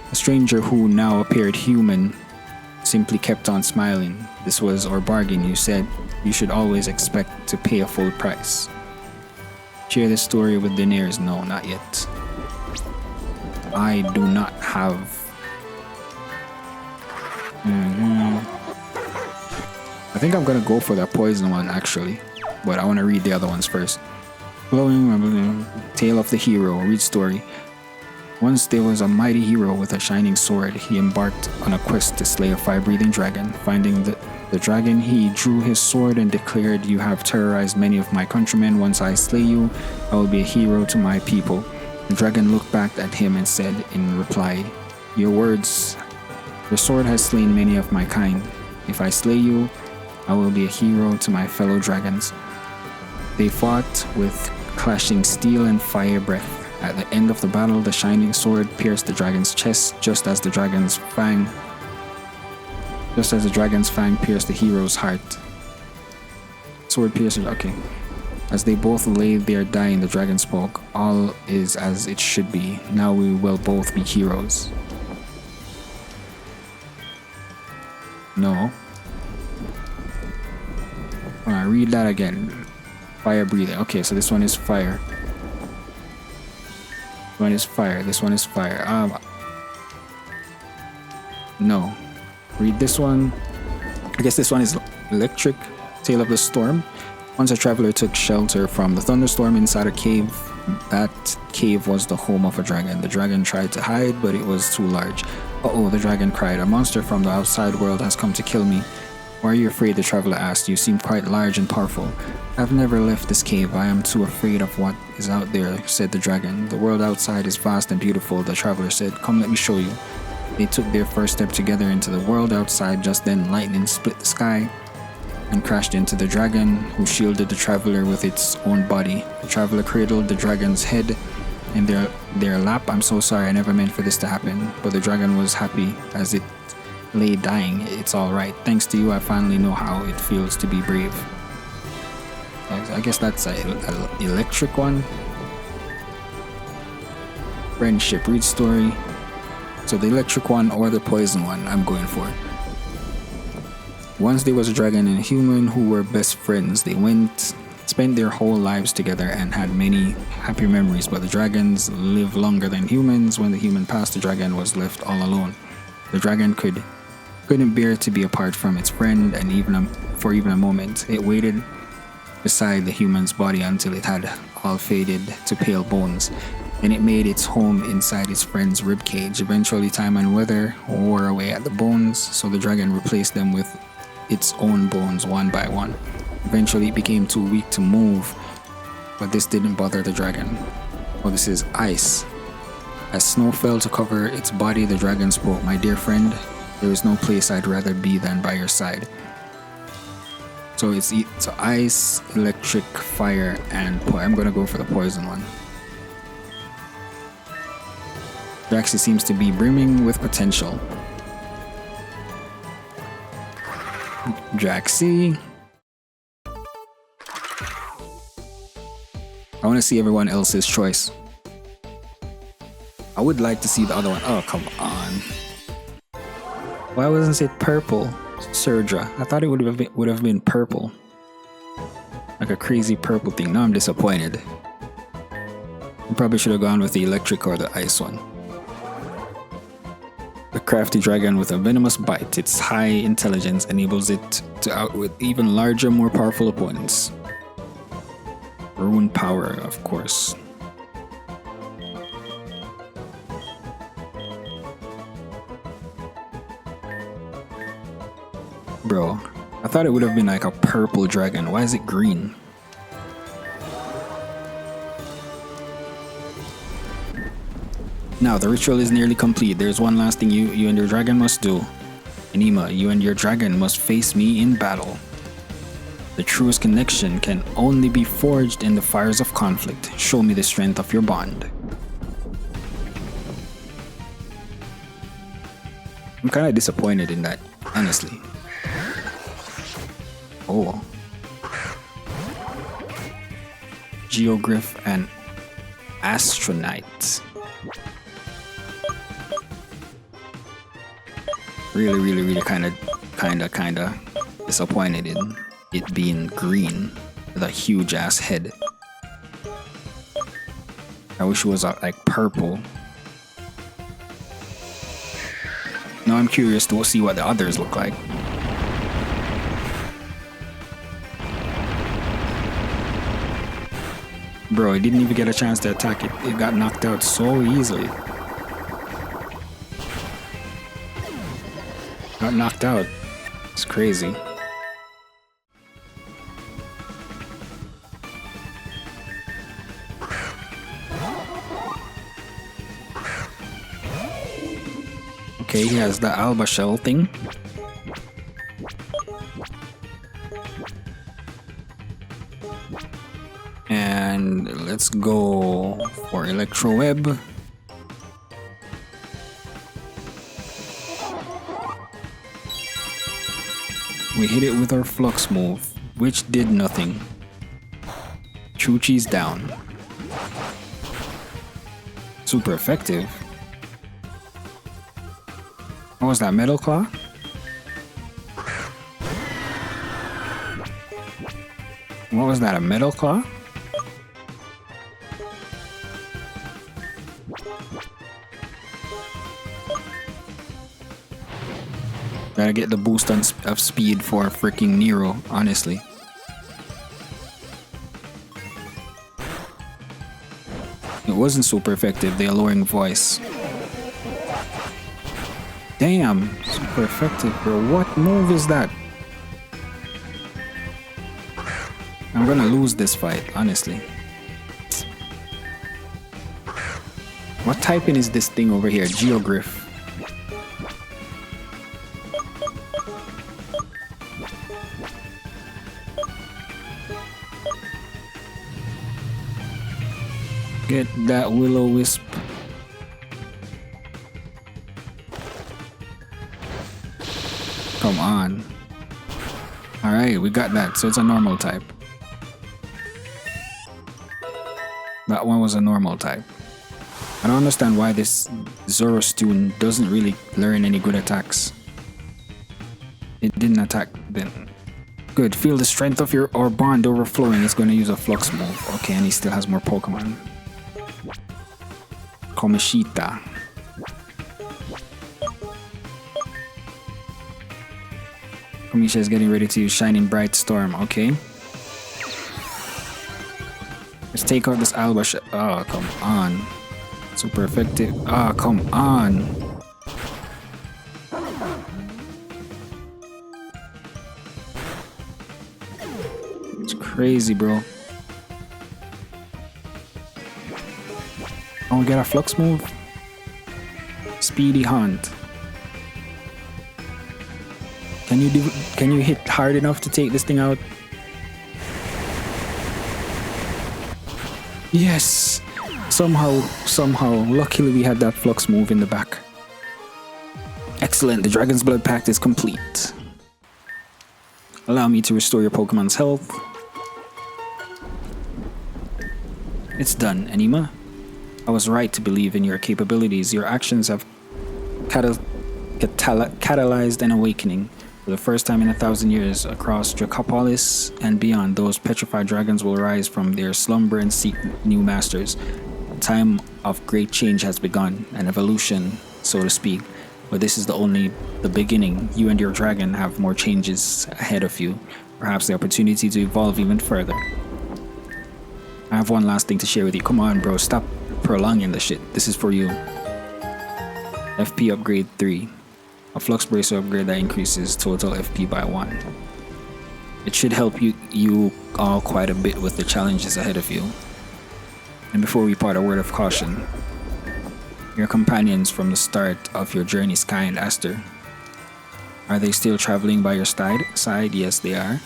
The stranger, who now appeared human, simply kept on smiling. "This was our bargain, you said. You should always expect to pay a full price." Share this story with Daenerys. No, not yet. I do not have... I think I'm gonna go for that poison one actually, but I want to read the other ones first. Glowing tale of the hero. Read story. Once there was a mighty hero with a shining sword. He embarked on a quest to slay a fire-breathing dragon. Finding the dragon, he drew his sword and declared, "You have terrorized many of my countrymen. Once I slay you, I will be a hero to my people." The dragon looked back at him and said in reply, "Your sword has slain many of my kind. If I slay you, I will be a hero to my fellow dragons." They fought with clashing steel and fire breath. At the end of the battle, the shining sword pierced the dragon's chest, just as the dragon's fang pierced the hero's heart. Sword pierced. Okay. As they both lay there dying, the dragon spoke. "All is as it should be. Now we will both be heroes." No. Alright, read that again. Fire breathing. Okay, so this one is fire. This one is fire. This one is fire. No. Read this one. I guess this one is electric. Tale of the storm. Once a traveler took shelter from the thunderstorm inside a cave. That cave was the home of a dragon. The dragon tried to hide, but it was too large. Uh-oh, the dragon cried. A monster from the outside world has come to kill me. Why are you afraid? The traveler asked. You seem quite large and powerful. I've never left this cave. I am too afraid of what is out there, said the dragon. The world outside is vast and beautiful, the traveler said. Come, let me show you. They took their first step together into the world outside. Just then, lightning split the sky and crashed into the dragon, who shielded the traveler with its own body. The traveler cradled the dragon's head in their lap. I'm so sorry, I never meant for this to happen. But the dragon was happy as it lay dying. It's alright. Thanks to you, I finally know how it feels to be brave. I guess that's an electric one. Friendship. Read story. So the electric one or the poison one I'm going for. Once there was a dragon and a human who were best friends. They spent their whole lives together and had many happy memories, but the dragons live longer than humans. When the human passed, the dragon was left all alone. The dragon couldn't bear to be apart from its friend, and for even a moment. It waited beside the human's body until it had all faded to pale bones. Then it made its home inside its friend's ribcage. Eventually, time and weather wore away at the bones, so the dragon replaced them with its own bones one by one. Eventually, it became too weak to move, but this didn't bother the dragon. Oh, this is ice. As snow fell to cover its body, the dragon spoke. My dear friend, there is no place I'd rather be than by your side. So it's ice, electric, fire, and I'm gonna go for the poison one. Jaxie seems to be brimming with potential. Jaxie. I want to see everyone else's choice. I would like to see the other one. Oh, come on. Why wasn't it purple? Surja. I thought it would have been purple. Like a crazy purple thing. Now I'm disappointed. I probably should have gone with the electric or the ice one. A crafty dragon with a venomous bite. Its high intelligence enables it to outwit even larger, more powerful opponents. Ruin power, of course. Bro, I thought it would have been like a purple dragon. Why is it green? Now, the ritual is nearly complete. There's one last thing you and your dragon must do. Anima, you and your dragon must face me in battle. The truest connection can only be forged in the fires of conflict. Show me the strength of your bond. I'm kind of disappointed in that, honestly. Oh. Geoglyph and Astronite. Really kind of disappointed in it being green with a huge ass head. I wish it was like purple. Now I'm curious to see what the others look like. Bro, it didn't even get a chance to attack it. It got knocked out so easily. Got knocked out. It's crazy. Okay, he has the alba shell thing. And let's go for Electro Web. We hit it with our Flux move, which did nothing. Chuchi's down. Super effective. What was that, Metal Claw? What was that? A metal claw? Gotta get the boost of speed for freaking Nero, honestly. It wasn't super effective, the alluring voice. Damn, super effective, bro. What move is that? I'm gonna lose this fight, honestly. What typing is this thing over here? Geoglyph. Get that will-o-wisp. Come on. Alright, we got that. So it's a normal type. That one was a normal type. I don't understand why this Zoroastrian doesn't really learn any good attacks. It didn't attack then. Good. Feel the strength of your bond overflowing. It's going to use a Flux move. Okay, and he still has more Pokemon. Komishita. Komisha is getting ready to use Shining Bright Storm. Okay. Let's take out this Albash. Oh, come on. Super effective. Oh, come on. It's crazy, bro. Oh, we got a Flux move. Speedy Hunt. Can you hit hard enough to take this thing out? Yes. Somehow, luckily we had that Flux move in the back. Excellent. The Dragon's Blood Pact is complete. Allow me to restore your Pokemon's health. It's done, Anima. I was right to believe in your capabilities. Your actions have catalyzed an awakening. For the first time in 1,000 years, across Dracopolis and beyond, those petrified dragons will rise from their slumber and seek new masters. A time of great change has begun, an evolution, so to speak. But this is only the beginning. You and your dragon have more changes ahead of you. Perhaps the opportunity to evolve even further. I have one last thing to share with you. Come on, bro. Stop prolonging the shit. This is for you. FP upgrade 3. A Flux Bracer upgrade that increases total FP by 1. It should help you all quite a bit with the challenges ahead of you. And before we part, a word of caution. Your companions from the start of your journey, Sky and Aster. Are they still traveling by your side? Yes, they are.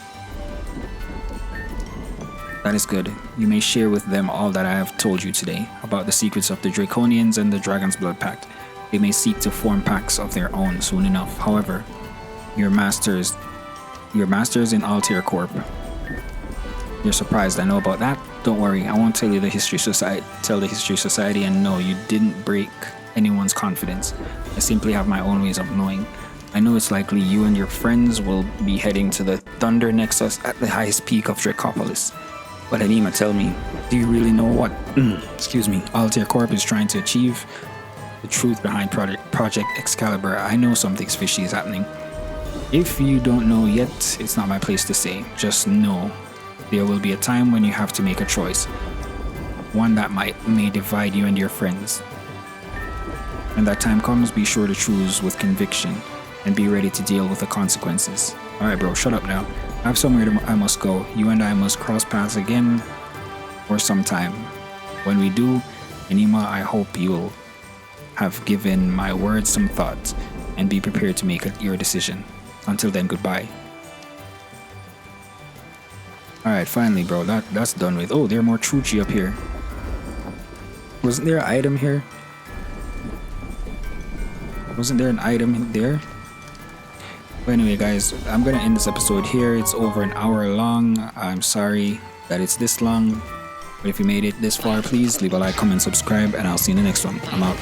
That is good. You may share with them all that I have told you today about the secrets of the Draconians and the Dragon's Blood Pact. They may seek to form pacts of their own soon enough. However, your masters in Altair Corp. You're surprised I know about that? Don't worry, I won't tell the History Society, and no, you didn't break anyone's confidence. I simply have my own ways of knowing. I know it's likely you and your friends will be heading to the Thunder Nexus at the highest peak of Dracopolis. But Anima, tell me, do you really know what Altair Corp is trying to achieve? The truth behind Project Excalibur. I know something's fishy is happening. If you don't know yet, it's not my place to say. Just know there will be a time when you have to make a choice. One that may divide you and your friends. When that time comes, be sure to choose with conviction and be ready to deal with the consequences. Alright, bro, shut up now. I have somewhere I must go. You and I must cross paths again for some time. When we do, Anima, I hope you'll have given my words some thought and be prepared to make your decision. Until then, goodbye. Alright, finally, bro, that's done with. Oh, there are more Truchi up here. Wasn't there an item here? Wasn't there an item there? But anyway, guys, I'm gonna end this episode here. It's over an hour long. I'm sorry that it's this long. But if you made it this far, please leave a like, comment, subscribe, and I'll see you in the next one. I'm out.